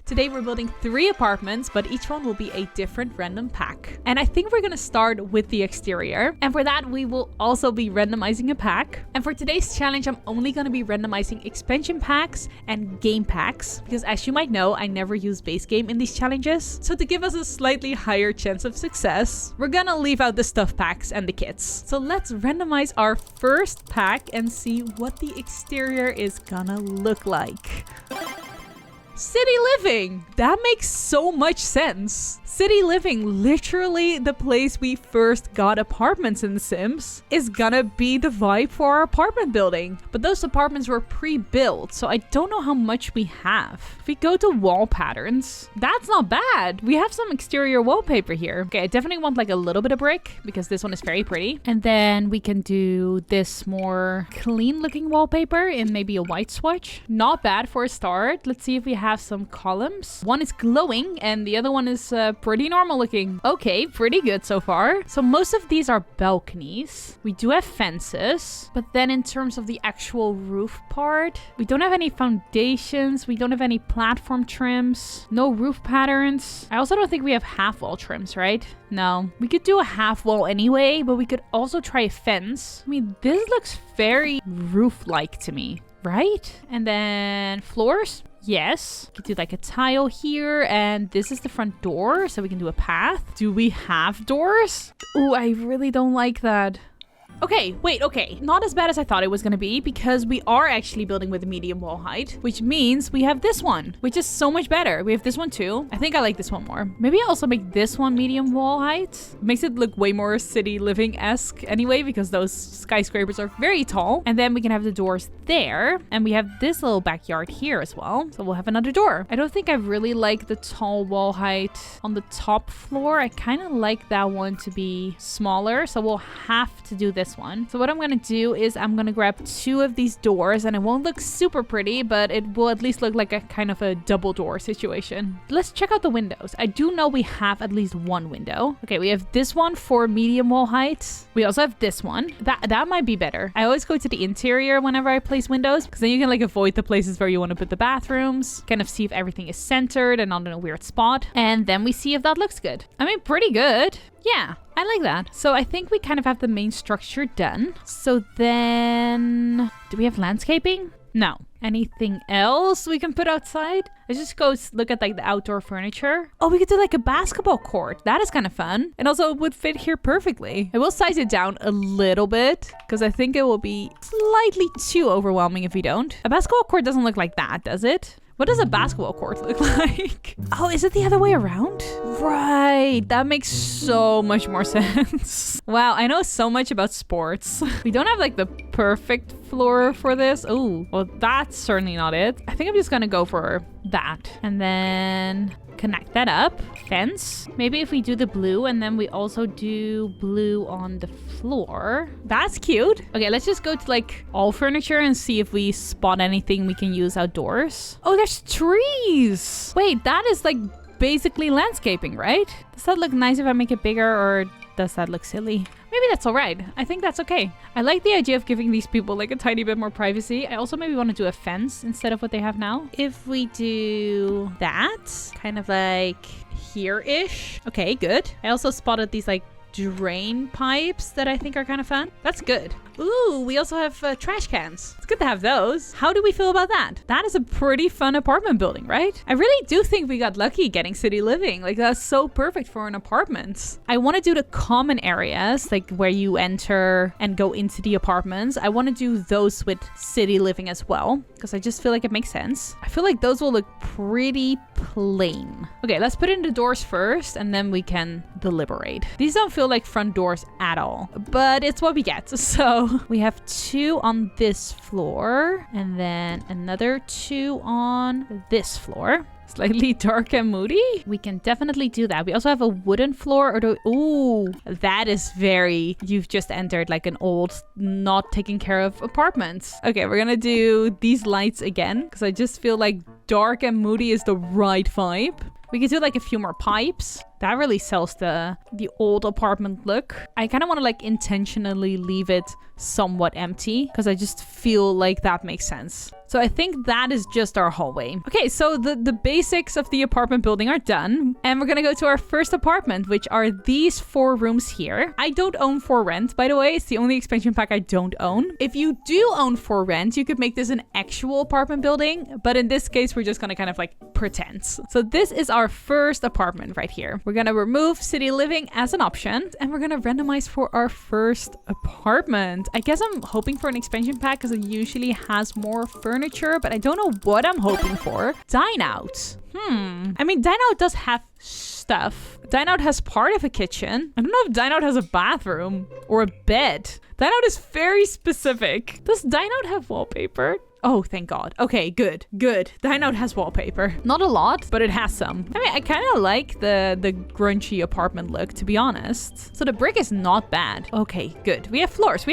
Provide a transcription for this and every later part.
Today we're building 3 apartments, but each one will be a different random pack. And I think we're gonna start with the exterior. And for that, we will also be randomizing a pack. And for today's challenge, I'm only gonna be randomizing expansion packs and game packs. Because as you might know, I never use base game in these challenges. So to give us a slightly higher chance of success, we're gonna leave out the stuff packs and the kits. So let's randomize our first pack and see what the exterior is gonna look like. City living! That makes so much sense. City living, literally the place we first got apartments in The Sims, is gonna be the vibe for our apartment building. But those apartments were pre-built, so I don't know how much we have. If we go to wall patterns, that's not bad. We have some exterior wallpaper here. Okay, I definitely want like a little bit of brick because this one is very pretty. And then we can do this more clean looking wallpaper in maybe a white swatch. Not bad for a start. Let's see if we have some columns. One is glowing and the other one is pretty normal looking. Okay, pretty good so far. So most of these are balconies. We do have fences, but then in terms of the actual roof part, we don't have any foundations. We don't have any platform trims. No roof patterns. I also don't think we have half wall trims, right? No. We could do a half wall anyway, but we could also try a fence. I mean, this looks very roof-like to me, right? And then floors. Yes, we could do like a tile here, and this is the front door, so we can do a path. Do we have doors? Ooh, I really don't like that. Okay, wait, okay. Not as bad as I thought it was gonna be, because we are actually building with a medium wall height, which means we have this one, which is so much better. We have this one too. I think I like this one more. Maybe I also make this one medium wall height. Makes it look way more city living-esque anyway, because those skyscrapers are very tall. And then we can have the doors there, and we have this little backyard here as well. So we'll have another door. I don't think I really like the tall wall height on the top floor. I kind of like that one to be smaller, so we'll have to do this one. So what I'm gonna do is I'm gonna grab 2 of these doors, and it won't look super pretty, but it will at least look like a kind of a double door situation. Let's check out the windows. I do know we have at least 1 window. Okay, we have this one for medium wall height. We also have this one. That might be better. I always go to the interior whenever I place windows, because then you can like avoid the places where you want to put the bathrooms, kind of see if everything is centered and not in a weird spot, and then we see if that looks good. I mean, pretty good. Yeah, I like that. So I think we kind of have the main structure done. So then, do we have landscaping? No. Anything else we can put outside? Let's just go look at like the outdoor furniture. Oh, we could do like a basketball court. That is kind of fun. And also it would fit here perfectly. I will size it down a little bit because I think it will be slightly too overwhelming if we don't. A basketball court doesn't look like that, does it? What does a basketball court look like? Oh, is it the other way around? Right, that makes so much more sense. Wow, I know so much about sports. We don't have like the perfect floor for this. Oh, well, that's certainly not it. I think I'm just gonna go for that. And then connect that up. Fence. Maybe if we do the blue and then we also do blue on the floor. That's cute. Okay, let's just go to like all furniture and see if we spot anything we can use outdoors. Oh, there's trees. Wait, that is like basically landscaping, right? Does that look nice if I make it bigger, or does that look silly? Maybe that's all right. I think that's okay. I like the idea of giving these people like a tiny bit more privacy. I also maybe want to do a fence instead of what they have now. If we do that, kind of like here-ish. Okay, good. I also spotted these like drain pipes that I think are kind of fun. That's good. Ooh, we also have trash cans. It's good to have those. How do we feel about that? That is a pretty fun apartment building, right? I really do think we got lucky getting city living. Like, that's so perfect for an apartment. I want to do the common areas, like where you enter and go into the apartments. I want to do those with city living as well, because I just feel like it makes sense. I feel like those will look pretty plain. Okay, let's put in the doors first, and then we can deliberate. These don't feel like front doors at all, but it's what we get. So we have 2 on this floor, and then another 2 on this floor. Slightly dark and moody. We can definitely do that. We also have a wooden floor. Ooh, that is very... You've just entered like an old, not taken care of apartment. Okay, we're gonna do these lights again, because I just feel like dark and moody is the right vibe. We could do like a few more pipes. That really sells the old apartment look. I kind of want to like intentionally leave it somewhat empty because I just feel like that makes sense. So I think that is just our hallway. Okay, so the basics of the apartment building are done. And we're gonna go to our first apartment, which are these 4 rooms here. I don't own For Rent, by the way. It's the only expansion pack I don't own. If you do own For Rent, you could make this an actual apartment building. But in this case, we're just gonna kind of like pretend. So this is our first apartment right here. We're gonna remove city living as an option. And we're gonna randomize for our first apartment. I guess I'm hoping for an expansion pack because it usually has more furniture, but I don't know what I'm hoping for. Dine Out. I mean, Dine Out does have stuff. Dine Out has part of a kitchen. I don't know if Dine Out has a bathroom or a bed. Dine Out is very specific. Does Dine Out have wallpaper? Oh, thank God. Okay, good. Dine Out has wallpaper. Not a lot, but it has some. I mean, I kind of like the grungy apartment look, to be honest. So the brick is not bad. Okay, good. We have floors.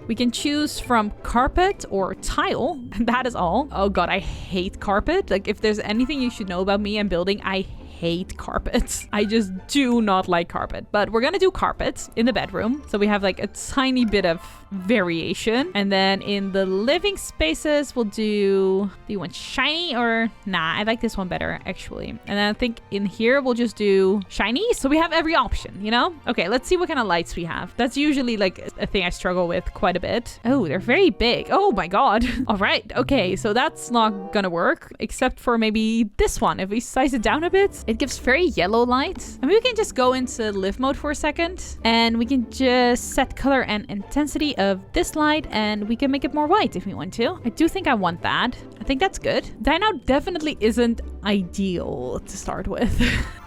We can choose from carpet or tile. That is all. Oh God, I hate carpet. Like, if there's anything you should know about me and building, I hate carpets. I just do not like carpet. But we're gonna do carpet in the bedroom. So we have like a tiny bit of variation. And then in the living spaces, we'll do you want shiny or nah? I like this one better actually. And then I think in here we'll just do shiny. So we have every option, you know? Okay, let's see what kind of lights we have. That's usually like a thing I struggle with quite a bit. Oh, they're very big. Oh my God. All right. Okay, so that's not gonna work except for maybe this one. If we size it down a bit, it gives very yellow light. I mean, we can just go into live mode for a second and we can just set color and intensity of this light and we can make it more white if we want to. I do think I want that. I think that's good. Dine Out definitely isn't ideal to start with.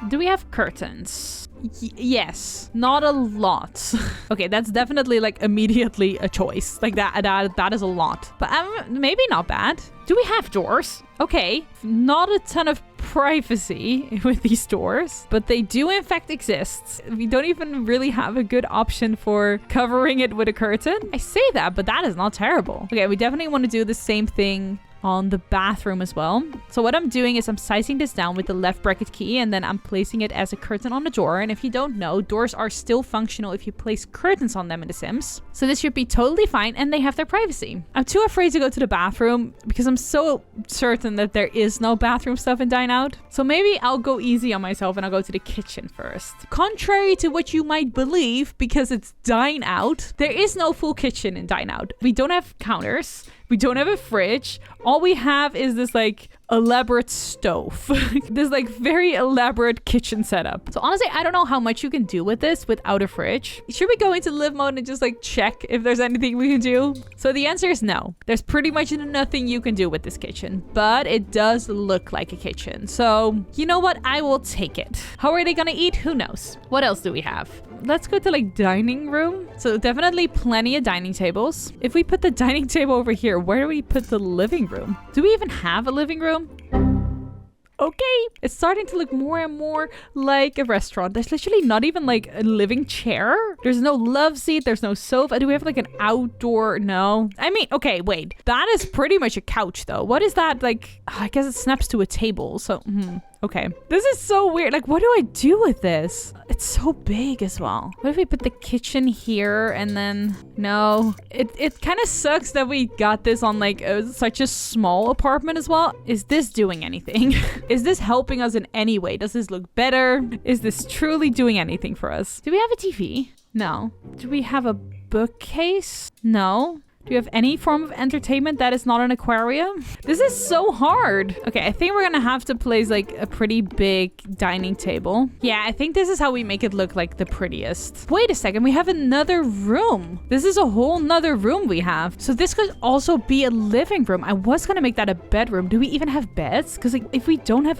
Do we have curtains? Yes, not a lot. Okay, that's definitely like immediately a choice. Like that is a lot. But maybe not bad. Do we have doors? Okay, not a ton of privacy with these doors, but they do in fact exist. We don't even really have a good option for covering it with a curtain. I say that, but that is not terrible. Okay, we definitely want to do the same thing on the bathroom as well. So what I'm doing is I'm sizing this down with the left bracket key and then I'm placing it as a curtain on the door. And if you don't know, doors are still functional if you place curtains on them in The Sims. So this should be totally fine and they have their privacy. I'm too afraid to go to the bathroom because I'm so certain that there is no bathroom stuff in Dine Out. So maybe I'll go easy on myself and I'll go to the kitchen first. Contrary to what you might believe, because it's Dine Out, there is no full kitchen in Dine Out. We don't have counters. We don't have a fridge. All we have is this like elaborate stove. This like very elaborate kitchen setup. So honestly, I don't know how much you can do with this without a fridge. Should we go into live mode and just like check if there's anything we can do? So the answer is no. There's pretty much nothing you can do with this kitchen, but it does look like a kitchen. So you know what? I will take it. How are they gonna eat? Who knows? What else do we have? Let's go to like dining room. So definitely plenty of dining tables. If we put the dining table over here, where do we put the living room? Do we even have a living room? Okay, it's starting to look more and more like a restaurant. There's literally not even like a living chair. There's no love seat. There's no sofa. Do we have like an outdoor? No. I mean, okay, wait. That is pretty much a couch though. What is that like? I guess it snaps to a table. So, okay. This is so weird. Like, what do I do with this? It's so big as well. What if we put the kitchen here and then... No. It kind of sucks that we got this on like such a small apartment as well. Is this doing anything? Is this helping us in any way? Does this look better? Is this truly doing anything for us? Do we have a TV? No. Do we have a bookcase? No. Do you have any form of entertainment that is not an aquarium? This is so hard. Okay, I think we're gonna have to place like a pretty big dining table. Yeah, I think this is how we make it look like the prettiest. Wait a second, we have another room. This is a whole nother room we have. So this could also be a living room. I was gonna make that a bedroom. Do we even have beds? Because like if we don't have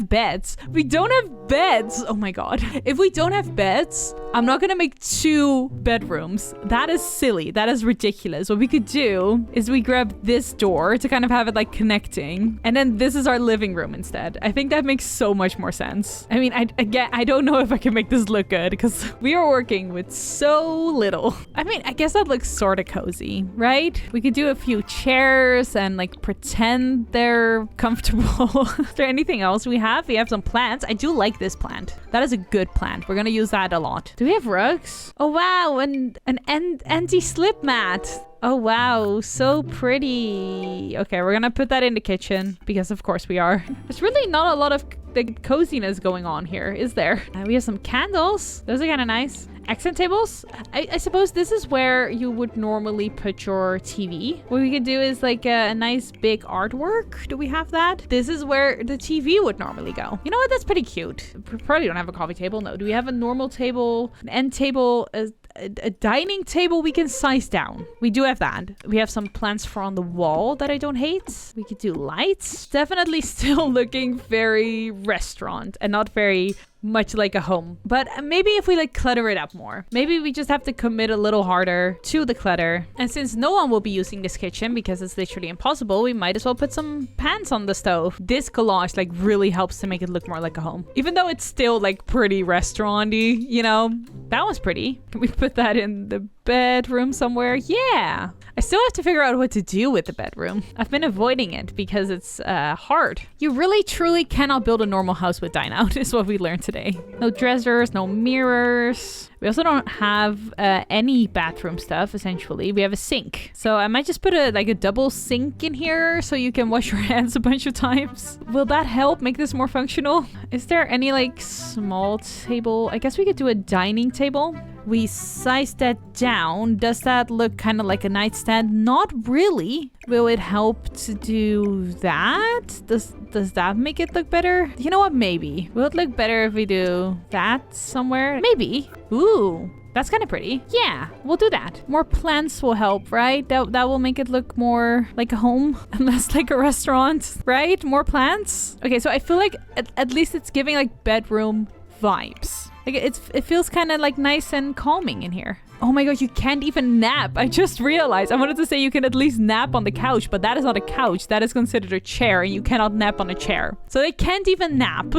beds. We don't have beds. Oh my God. If we don't have beds, I'm not gonna make 2 bedrooms. That is silly. That is ridiculous. this, what we could do is we grab this door to kind of have it like connecting. And then this is our living room instead. I think that makes so much more sense. I mean, I don't know if I can make this look good because we are working with so little. I mean, I guess that looks sort of cozy, right? We could do a few chairs and like pretend they're comfortable. Is there anything else we have? We have some plants. I do like this plant. That is a good plant. We're gonna use that a lot. Do we have rugs? Oh wow, and an anti-slip mat. Oh wow, so pretty. Okay, we're gonna put that in the kitchen because of course we are. There's really not a lot of the coziness going on here, is there? We have some candles. Those are kind of nice. Accent tables. I suppose this is where you would normally put your TV. What we could do is like a nice big artwork. Do we have that? This is where the TV would normally go. You know what? That's pretty cute. We probably don't have a coffee table. No. Do we have a normal table, an end table, a dining table we can size down? We do have that. We have some plants for on the wall that I don't hate. We could do lights. Definitely still looking very restaurant and not very much like a home. But maybe if we like clutter it up more, maybe we just have to commit a little harder to the clutter. And since no one will be using this kitchen because it's literally impossible, we might as well put some pans on the stove. This collage like really helps to make it look more like a home, even though it's still like pretty restaurant-y, you know. That was pretty. Can we put that in the bedroom somewhere? Yeah. I still have to figure out what to do with the bedroom. I've been avoiding it because it's hard. You really truly cannot build a normal house with Dine Out is what we learned today. No dressers, no mirrors. We also don't have any bathroom stuff, essentially. We have a sink. So I might just put a double sink in here so you can wash your hands a bunch of times. Will that help make this more functional? Is there any like small table? I guess we could do a dining table. We sized that down. Does that look kind of like a nightstand? Not really. Will it help to do that? Does that make it look better? You know what? Maybe. Will it look better if we do that somewhere? Maybe. Ooh. That's kind of pretty. Yeah, we'll do that. More plants will help, right? That will make it look more like a home and less like a restaurant, right? More plants. Okay, so I feel like at least it's giving like bedroom vibes. Like it feels kind of like nice and calming in here. Oh my god, you can't even nap. I just realized. I wanted to say you can at least nap on the couch, but that is not a couch. That is considered a chair, and you cannot nap on a chair. So they can't even nap.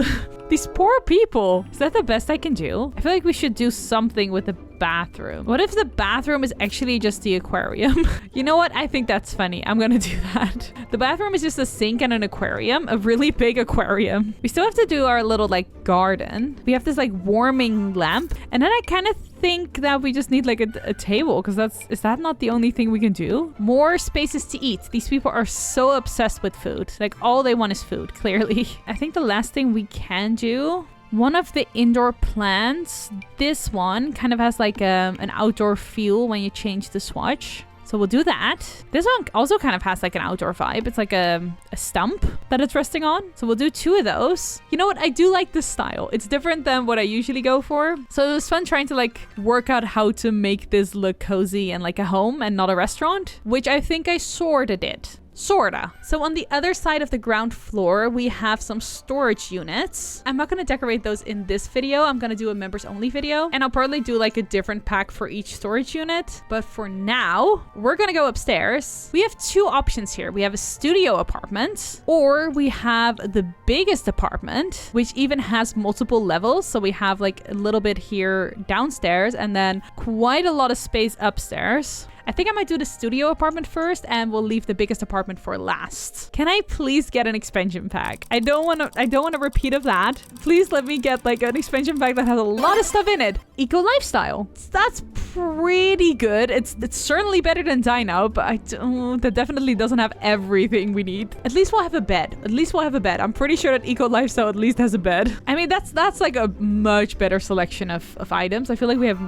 These poor people. Is that the best I can do? I feel like we should do something with the bathroom. What if the bathroom is actually just the aquarium? You know what? I think that's funny. I'm gonna do that. The bathroom is just a sink and an aquarium, a really big aquarium. We still have to do our little like garden. We have this like warming lamp, and then I kind of think that we just need like a table, because is that not the only thing we can do? More spaces to eat. These people are so obsessed with food. Like all they want is food, clearly. I think the last thing we can do, one of the indoor plants, this one kind of has like an outdoor feel when you change the swatch. So we'll do that. This one also kind of has like an outdoor vibe. It's like a stump that it's resting on. So we'll do 2 of those. You know what? I do like this style. It's different than what I usually go for. So it was fun trying to like work out how to make this look cozy and like a home and not a restaurant, which I think I sorta did. Sorta. So on the other side of the ground floor, we have some storage units. I'm not going to decorate those in this video. I'm going to do a members only video, and I'll probably do like a different pack for each storage unit. But for now, we're going to go upstairs. We have 2 options here. We have a studio apartment, or we have the biggest apartment, which even has multiple levels. So we have like a little bit here downstairs and then quite a lot of space upstairs. I think I might do the studio apartment first, and we'll leave the biggest apartment for last. Can I please get an expansion pack? I don't want a repeat of that. Please let me get like an expansion pack that has a lot of stuff in it. Eco lifestyle. That's pretty good. It's certainly better than Dine Out, but that definitely doesn't have everything we need. At least we'll have a bed. I'm pretty sure that eco lifestyle at least has a bed. I mean, that's like a much better selection of items. I feel like we have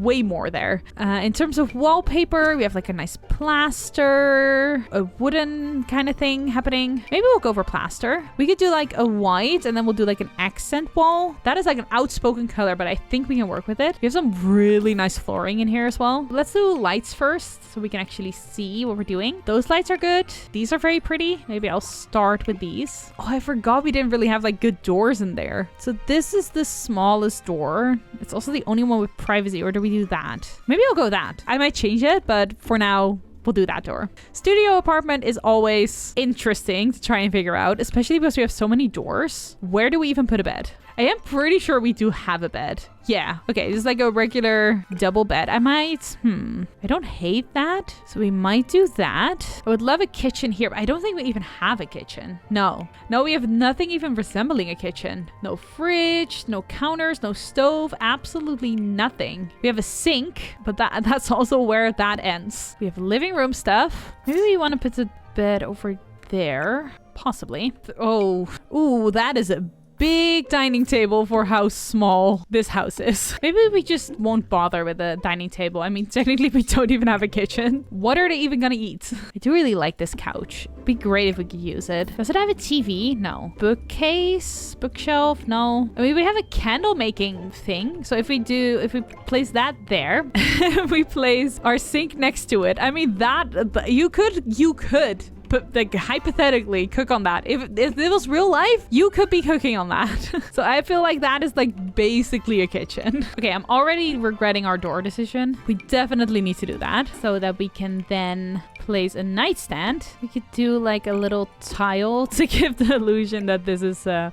way more there. In terms of wallpaper, we have like a nice plaster, a wooden kind of thing happening. Maybe we'll go for plaster. We could do like a white, and then we'll do like an accent wall. That is like an outspoken color, but I think we can work with it. We have some really nice flooring in here as well. Let's do lights first so we can actually see what we're doing. Those lights are good. These are very pretty. Maybe I'll start with these. Oh, I forgot we didn't really have like good doors in there. So this is the smallest door. It's also the only one with privacy, or do we do that? Maybe I'll go that. I might change it, but for now, we'll do that door. Studio apartment is always interesting to try and figure out, especially because we have so many doors. Where do we even put a bed? I am pretty sure we do have a bed. Yeah. Okay, this is like a regular double bed. I don't hate that. So we might do that. I would love a kitchen here, but I don't think we even have a kitchen. No, we have nothing even resembling a kitchen. No fridge, no counters, no stove, absolutely nothing. We have a sink, but that's also where that ends. We have living room stuff. Maybe we want to put the bed over there. Possibly. Oh, ooh, that is a big dining table for how small this house is. Maybe we just won't bother with a dining table. I mean, technically we don't even have a kitchen. What are they even gonna eat? I do really like this couch. It'd be great if we could use it. Does it have a TV? No. Bookcase? Bookshelf? No. I mean, we have a candle making thing. So if we place that there, we place our sink next to it. I mean, that you could but like hypothetically cook on that. If it was real life, you could be cooking on that. So I feel like that is like basically a kitchen. Okay, I'm already regretting our door decision. We definitely need to do that so that we can then place a nightstand. We could do like a little tile to give the illusion that this is a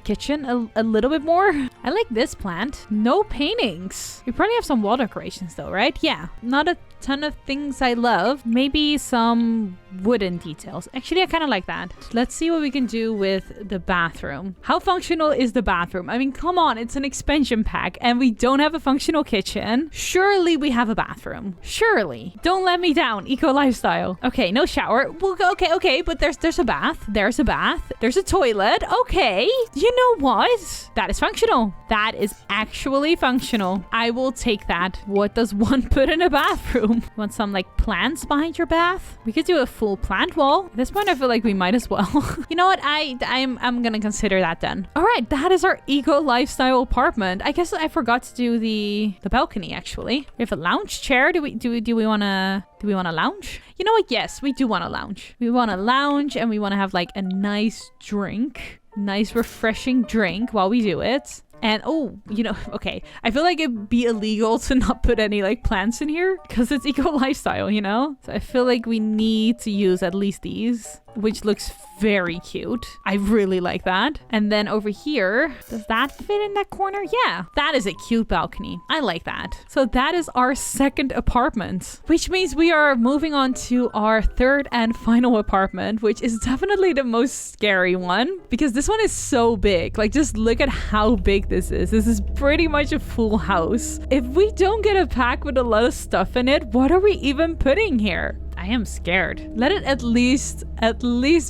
kitchen a little bit more. I like this plant. No paintings. We probably have some wall decorations though, right? Yeah, not a ton of things I love. Maybe some wooden details. Actually, I kind of like that. Let's see what we can do with the bathroom. How functional is the bathroom? I mean, come on, it's an expansion pack and we don't have a functional kitchen. Surely we have a bathroom. Surely. Don't let me down, eco lifestyle. Okay, no shower. Well, okay, but there's a bath. There's a bath. There's a toilet. Okay. You know what? That is functional. That is actually functional. I will take that. What does one put in a bathroom? Want some like plants behind your bath? We could do a full plant wall. At this point, I feel like we might as well. You know what? I'm gonna consider that done. All right, that is our eco lifestyle apartment. I guess I forgot to do the balcony actually. We have a lounge chair. Do we want to lounge? You know what? Yes, we do want to lounge. We want to lounge and we want to have like a nice drink. Nice refreshing drink while we do it. And oh, you know, okay, I feel like it'd be illegal to not put any like plants in here because it's eco lifestyle, you know? So I feel like we need to use at least these, which looks very cute. I really like that. And then over here, does that fit in that corner? Yeah, that is a cute balcony. I like that. So that is our second apartment, which means we are moving on to our third and final apartment, which is definitely the most scary one because this one is so big. Like, just look at how big this is. This is pretty much a full house. If we don't get a pack with a lot of stuff in it, what are we even putting here? I am scared. Let it at least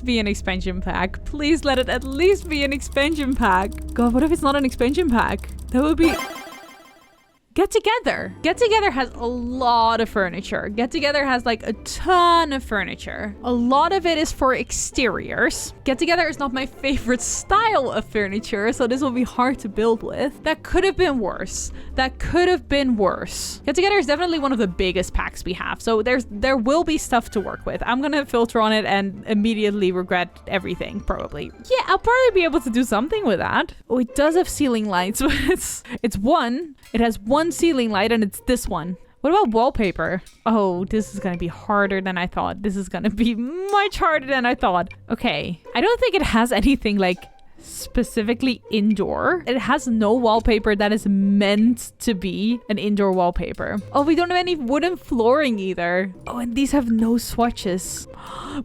be an expansion pack. Please let it at least be an expansion pack. God, what if it's not an expansion pack? That would be... Get Together. Get Together has a lot of furniture. Get Together has like a ton of furniture. A lot of it is for exteriors. Get Together is not my favorite style of furniture, so this will be hard to build with. That could have been worse. That could have been worse. Get Together is definitely one of the biggest packs we have, so there will be stuff to work with. I'm gonna filter on it and immediately regret everything, probably. Yeah, I'll probably be able to do something with that. Oh, it does have ceiling lights, but it has one ceiling light and it's this one. What about wallpaper? Oh, this is gonna be harder than I thought. This is gonna be much harder than I thought. Okay, I don't think it has anything like specifically indoor. It has no wallpaper that is meant to be an indoor wallpaper. Oh, we don't have any wooden flooring either. Oh, and these have no swatches.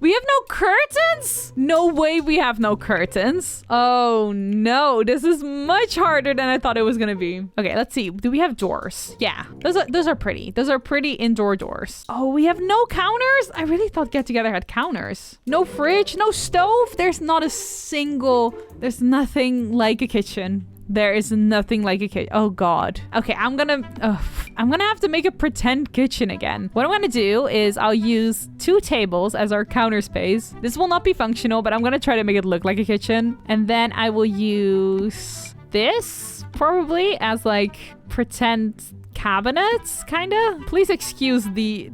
We have no curtains? No way we have no curtains. Oh no, this is much harder than I thought it was gonna be. Okay, let's see. Do we have doors? Yeah, those are pretty. Those are pretty indoor doors. Oh, we have no counters? I really thought Get Together had counters. No fridge, no stove. There's nothing like a kitchen. There is nothing like a kitchen. Oh god. Okay, I'm gonna have to make a pretend kitchen again. What I'm gonna do is I'll use 2 tables as our counter space. This will not be functional, but I'm gonna try to make it look like a kitchen. And then I will use this probably as like pretend cabinets, kinda. Please excuse the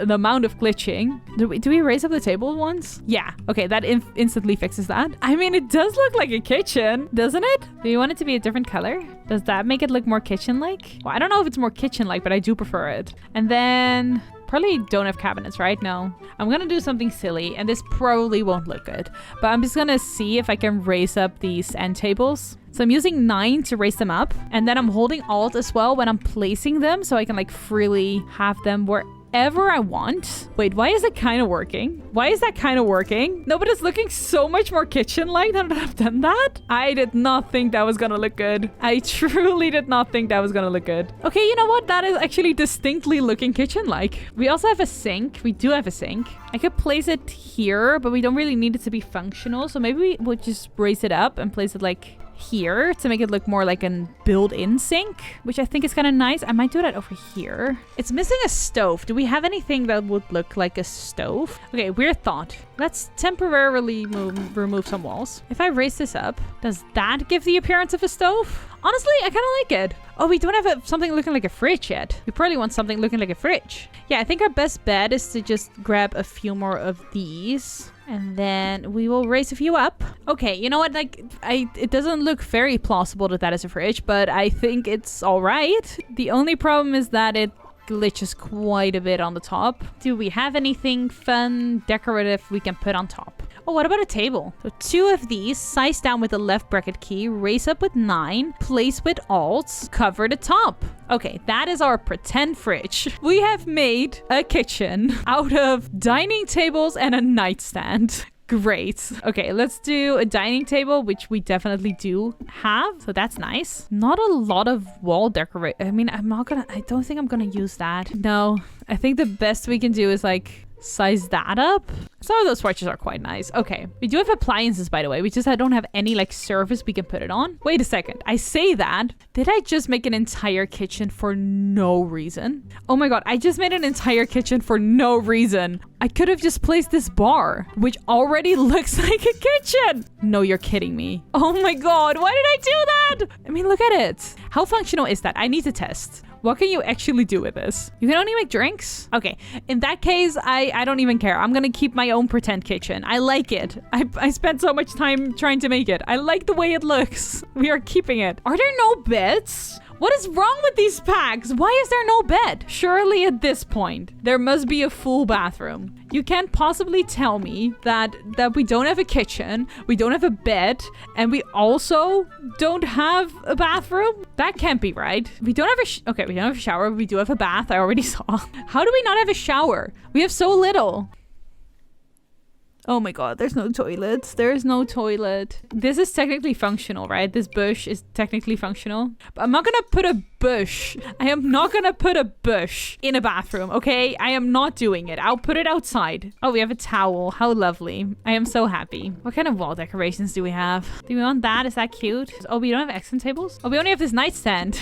amount of glitching. Do we raise up the table once? Yeah. Okay, that instantly fixes that. I mean, it does look like a kitchen, doesn't it? Do you want it to be a different color? Does that make it look more kitchen-like? Well, I don't know if it's more kitchen-like, but I do prefer it. And then Probably don't have cabinets, right? No. I'm gonna do something silly, and this probably won't look good. But I'm just gonna see if I can raise up these end tables. So I'm using 9 to raise them up, and then I'm holding Alt as well when I'm placing them, so I can like freely have them wherever I want. Wait, why is it kind of working? Why is that kind of working? No, but it's looking so much more kitchen-like now that I've done that. I did not think that was gonna look good. I truly did not think that was gonna look good. Okay, you know what? That is actually distinctly looking kitchen-like. We also have a sink. We do have a sink. I could place it here, but we don't really need it to be functional. So maybe we would just raise it up and place it like here to make it look more like a built-in sink, which I think is kind of nice. I might do that over here. It's missing a stove. Do we have anything that would look like a stove? Okay, weird thought. Let's temporarily remove some walls. If I raise this up, does that give the appearance of a stove? Honestly, I kind of like it. Oh, we don't have something looking like a fridge yet. We probably want something looking like a fridge. Yeah, I think our best bet is to just grab a few more of these. And then we will raise a few up. Okay, you know what? Like, it doesn't look very plausible that is a fridge, but I think it's all right. The only problem is that it glitches quite a bit on the top. Do we have anything fun, decorative we can put on top? Oh, what about a table? So 2 of these, size down with the left bracket key, raise up with 9, place with Alt, cover the top. Okay, that is our pretend fridge. We have made a kitchen out of dining tables and a nightstand. Great. Okay, let's do a dining table, which we definitely do have. So that's nice. Not a lot of wall decoration. I mean, I don't think I'm gonna use that. No, I think the best we can do is like size that up. Some of those swatches are quite nice. Okay, we do have appliances, by the way. I don't have any like surface we can put it on. Wait a second. I say that. Did I just make an entire kitchen for no reason? Oh my god, I just made an entire kitchen for no reason. I could have just placed this bar, which already looks like a kitchen. No, you're kidding me. Oh my god, why did I do that? I mean, look at it. How functional is that? I need to test. What can you actually do with this? You can only make drinks? Okay, in that case, I don't even care. I'm gonna keep my own pretend kitchen. I like it. I spent so much time trying to make it. I like the way it looks. We are keeping it. Are there no beds? What is wrong with these packs? Why is there no bed? Surely at this point, there must be a full bathroom. You can't possibly tell me that we don't have a kitchen, we don't have a bed, and we also don't have a bathroom? That can't be right. We don't have we don't have a shower, but we do have a bath. I already saw. How do we not have a shower? We have so little. Oh my god, there's no toilet. There is no toilet. This is technically functional, right? This bush is technically functional. But I'm not gonna put a bush. I am not gonna put a bush in a bathroom, okay? I am not doing it. I'll put it outside. Oh, we have a towel. How lovely. I am so happy. What kind of wall decorations do we have? Do we want that? Is that cute? Oh, we don't have accent tables? Oh, we only have this nightstand.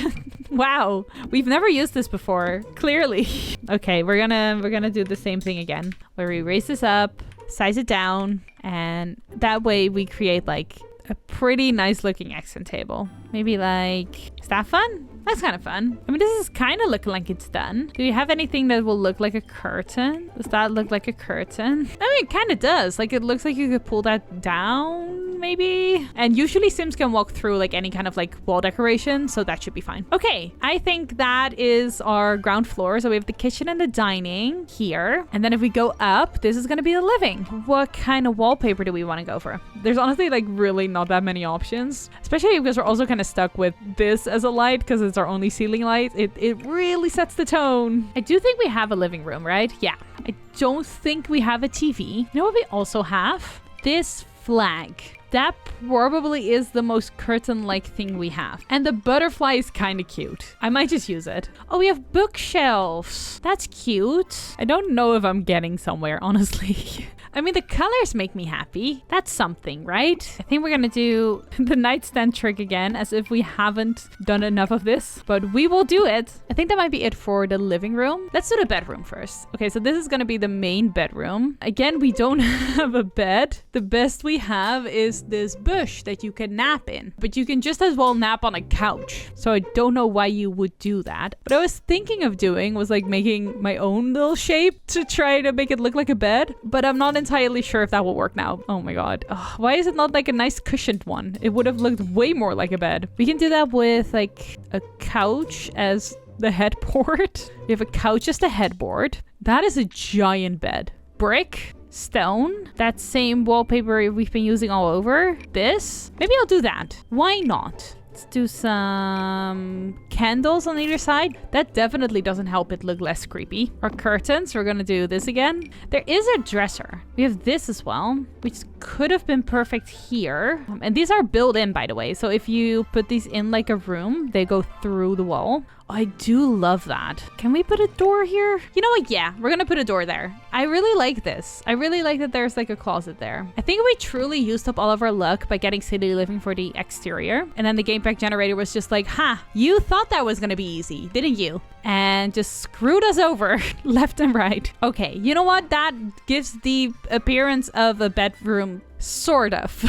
Wow. We've never used this before. Clearly. Okay, we're gonna do the same thing again. Where we raise this up, size it down, and that way we create like a pretty nice looking accent table. Maybe like, is that fun? That's kind of fun. I mean, this is kind of looking like it's done. Do you have anything that will look like a curtain? Does that look like a curtain? I mean, it kind of does. Like, it looks like you could pull that down, maybe. And usually Sims can walk through like any kind of like wall decoration, so that should be fine. Okay, I think that is our ground floor. So we have the kitchen and the dining here. And then if we go up, this is going to be the living. What kind of wallpaper do we want to go for? There's honestly like really not that many options, especially because we're also kind of stuck with this as a light because it's our only ceiling light. It really sets the tone. I do think we have a living room, right? Yeah. I don't think we have a TV. You know what we also have? This flag. That probably is the most curtain-like thing we have. And the butterfly is kind of cute. I might just use it. Oh, we have bookshelves. That's cute. I don't know if I'm getting somewhere, honestly. I mean, the colors make me happy. That's something, right? I think we're gonna do the nightstand trick again, as if we haven't done enough of this, but we will do it. I think that might be it for the living room. Let's do the bedroom first. Okay, so this is gonna be the main bedroom. Again, we don't have a bed. The best we have is this bush that you can nap in, but you can just as well nap on a couch. So I don't know why you would do that. What I was thinking of doing was like making my own little shape to try to make it look like a bed, but I'm not entirely sure if that will work now. Oh my god. Ugh, why is it not like a nice cushioned one? It would have looked way more like a bed. We can do that with like a couch as the headboard. We have a couch as the headboard. That is a giant bed. Brick, stone, that same wallpaper we've been using all over. This, maybe I'll do that. Why not? Let's do some candles on either side. That definitely doesn't help it look less creepy. Our curtains, we're gonna do this again. There is a dresser. We have this as well, which could have been perfect here. And these are built in, by the way. So if you put these in like a room, they go through the wall. I do love that. Can we put a door here? You know what? Yeah, we're gonna put a door there. I really like this. I really like that there's like a closet there. I think we truly used up all of our luck by getting city living for the exterior. And then the game pack generator was just like, ha, you thought that was gonna be easy, didn't you? And just screwed us over left and right. Okay, you know what? That gives the appearance of a bedroom, sort of.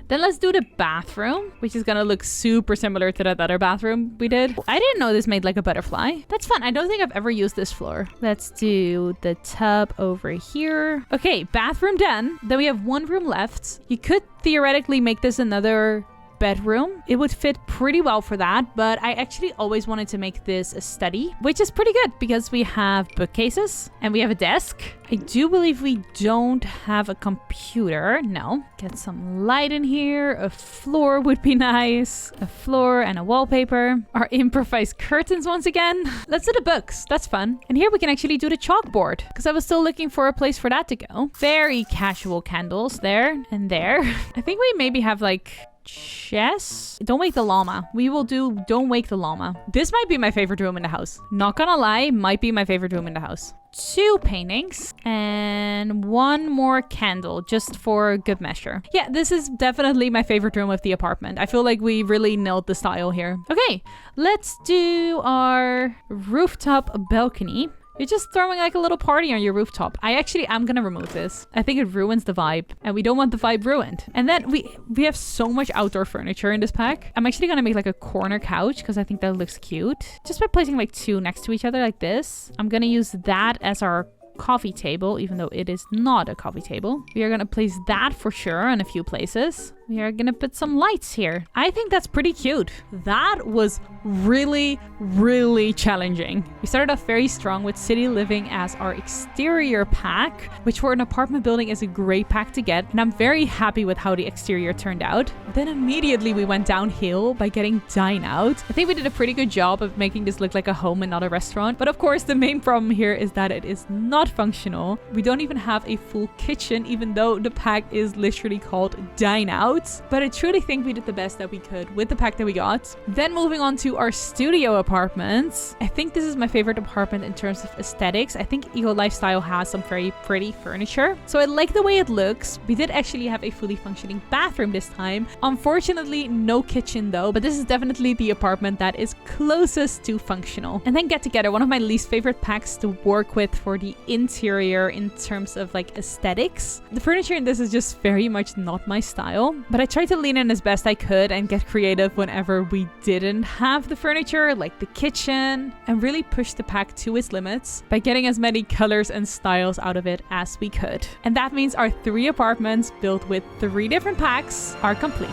Then let's do the bathroom, which is gonna look super similar to that other bathroom we did. I didn't know this made like a butterfly. That's fun. I don't think I've ever used this floor. Let's do the tub over here. Okay, bathroom done. Then we have one room left. You could theoretically make this another bedroom. It would fit pretty well for that, but I actually always wanted to make this a study, which is pretty good because we have bookcases and we have a desk. I do believe we don't have a computer. No. Get some light in here. A floor would be nice. A floor and a wallpaper. Our improvised curtains once again. Let's do the books. That's fun. And here we can actually do the chalkboard because I was still looking for a place for that to go. Very casual candles there and there. I think we maybe have like chess. Don't wake the llama. We will do don't wake the llama. This might be my favorite room in the house. Not gonna lie, might be my favorite room in the house. 2 paintings and 1 more candle just for good measure. Yeah, this is definitely my favorite room of the apartment. I feel like we really nailed the style here. Okay, let's do our rooftop balcony. You're just throwing like a little party on your rooftop. I'm gonna remove this. I think it ruins the vibe and we don't want the vibe ruined. And then we have so much outdoor furniture in this pack. I'm actually gonna make like a corner couch because I think that looks cute. Just by placing like 2 next to each other like this. I'm gonna use that as our coffee table, even though it is not a coffee table. We are gonna place that for sure in a few places. We are gonna put some lights here. I think that's pretty cute. That was really, really challenging. We started off very strong with city living as our exterior pack, which for an apartment building is a great pack to get. And I'm very happy with how the exterior turned out. Then immediately we went downhill by getting Dine Out. I think we did a pretty good job of making this look like a home and not a restaurant. But of course, the main problem here is that it is not functional. We don't even have a full kitchen, even though the pack is literally called Dine Out. But I truly think we did the best that we could with the pack that we got. Then moving on to our studio apartments. I think this is my favorite apartment in terms of aesthetics. I think Eco Lifestyle has some very pretty furniture. So I like the way it looks. We did actually have a fully functioning bathroom this time. Unfortunately, no kitchen though, but this is definitely the apartment that is closest to functional. And then Get Together, one of my least favorite packs to work with for the interior in terms of like aesthetics. The furniture in this is just very much not my style, but I tried to lean in as best I could and get creative whenever we didn't have the furniture, like the kitchen, and really push the pack to its limits by getting as many colors and styles out of it as we could. And that means our 3 apartments built with 3 different packs are complete.